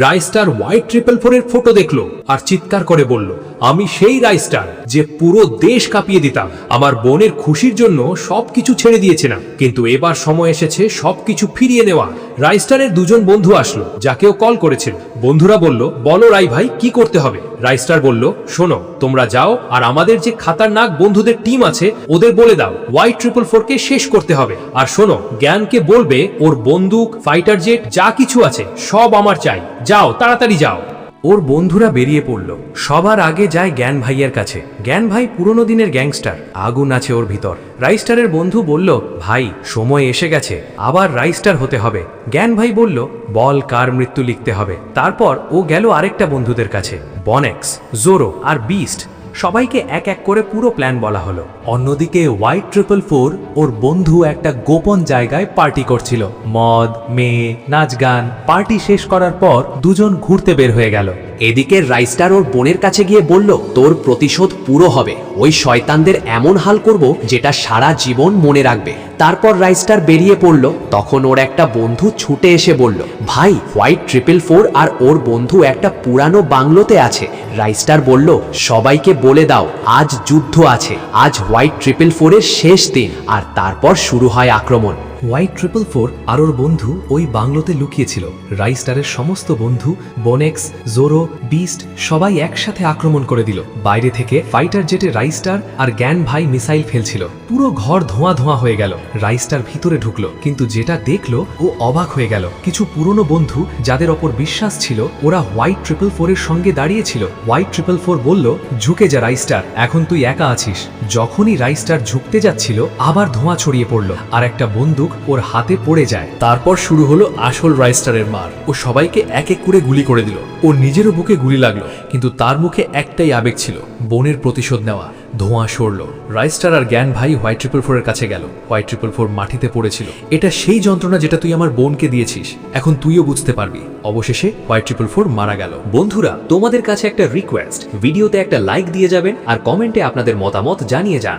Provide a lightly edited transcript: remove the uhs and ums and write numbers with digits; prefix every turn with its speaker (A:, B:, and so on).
A: রাইস্টার white 444 এর photo দেখলো আর চিৎকার করে বলল, আমি সেই রাইস্টার যে পুরো দেশ কাঁপিয়ে দিতাম। আমার বোনের খুশির জন্য সবকিছু ছেড়ে দিয়েছিলাম, কিন্তু এবার সময় এসেছে সবকিছু ফিরিয়ে নেওয়া। রাইস্টারের দুজন বন্ধু আসলো, যাকেও কল করেছিল। বন্ধুরা বলল, বলো রাই ভাই, কি করতে হবে? রাইস্টার বলল, শোনো, তোমরা যাও আর আমাদের যে খাতারনাক বন্ধুদের টিম আছে ওদের বলে দাও হোয়াইট 444 কে শেষ করতে হবে। আর শোনো, জ্ঞানকে বলবে ওর বন্দুক, ফাইটার জেট যা কিছু আছে সব আমার চাই। যাও, তাড়াতাড়ি যাও।
B: ওর বন্ধুরা বেরিয়ে পড়ল। সবার আগে যায় জ্ঞান ভাইয়ের কাছে। জ্ঞান ভাই পুরনো দিনের গ্যাংস্টার, আগুন আছে ওর ভিতর। রাইস্টারের বন্ধু বলল, ভাই সময় এসে গেছে, আবার রাইস্টার হতে হবে। জ্ঞান ভাই বলল, বল কার মৃত্যু লিখতে হবে। তারপর ও গেল আরেকটা বন্ধুদের কাছে, বনেক্স, জোরো আর বিস্ট। সবাইকে এক এক করে পুরো প্ল্যান বলা হলো।
C: অন্যদিকে হোয়াইট 444 ওর বন্ধু একটা গোপন জায়গায় পার্টি করছিল। মদ, মেয়ে, নাচ গান। পার্টি শেষ করার পর দুজন ঘুরতে বের হয়ে গেল।
D: এদিকে রাইস্টার ওর বোনের কাছে গিয়ে বলল, তোর প্রতিশোধ পুরো হবে। ওই শয়তানদের এমন হাল করব যেটা সারা জীবন মনে রাখবে। তারপর রাইস্টার বেরিয়ে পড়ল। তখন ওর একটা বন্ধু ছুটে এসে বলল, ভাই হোয়াইট 444 আর ওর বন্ধু একটা পুরানো বাংলোতে আছে। রাইস্টার বলল, সবাইকে বলে দাও আজ যুদ্ধ আছে। আজ হোয়াইট 444 এর শেষ দিন। আর তারপর শুরু হয় আক্রমণ।
B: হোয়াইট 444 আর ওর বন্ধু ওই বাংলোতে লুকিয়েছিল। রাইস্টারের সমস্ত বন্ধু, বোনেক্স, জোরো, বিস্ট সবাই একসাথে আক্রমণ করে দিল। বাইরে থেকে ফাইটার জেটে রাইস্টার আর জ্ঞান ভাই মিসাইল ফেলছিল। পুরো ঘর ধোঁয়া ধোঁয়া হয়ে গেল। রাইস্টার ভিতরে ঢুকলো, কিন্তু যেটা দেখলো ও অবাক হয়ে গেল। কিছু পুরনো বন্ধু যাদের ওপর বিশ্বাস ছিল, ওরা হোয়াইট 444 এর সঙ্গে দাঁড়িয়েছিল। হোয়াইট 444 বলল, ঝুঁকে যা রাইস্টার, এখন তুই একা আছিস। যখনই রাইস্টার ঝুঁকতে যাচ্ছিল, আবার ধোঁয়া ছড়িয়ে পড়ল আর একটা বন্দুক ওর হাতে পড়ে যায়।
C: তারপর শুরু হলো আসল রাইস্টারের মার। ও সবাইকে এক এক করে গুলি করে দিল। ওর নিজেরও বুকে গুলি লাগলো, কিন্তু তার মুখে একটাই আবেগ ছিল, বোনের প্রতিশোধ নেওয়া। ধোঁয়া সরল। রাইস্টার আর জ্ঞান ভাই হোয়াইট 444 এর কাছে গেল। হোয়াইট 444 মাটিতে পড়েছিল। এটা সেই যন্ত্রণা যেটা তুই আমার বোনকে দিয়েছিস, এখন তুইও বুঝতে পারবি। অবশেষে হোয়াইট 444 মারা গেল।
D: বন্ধুরা, তোমাদের কাছে একটা রিকোয়েস্ট, ভিডিওতে একটা লাইক দিয়ে যাবেন আর কমেন্টে আপনাদের মতামত জানিয়ে যান।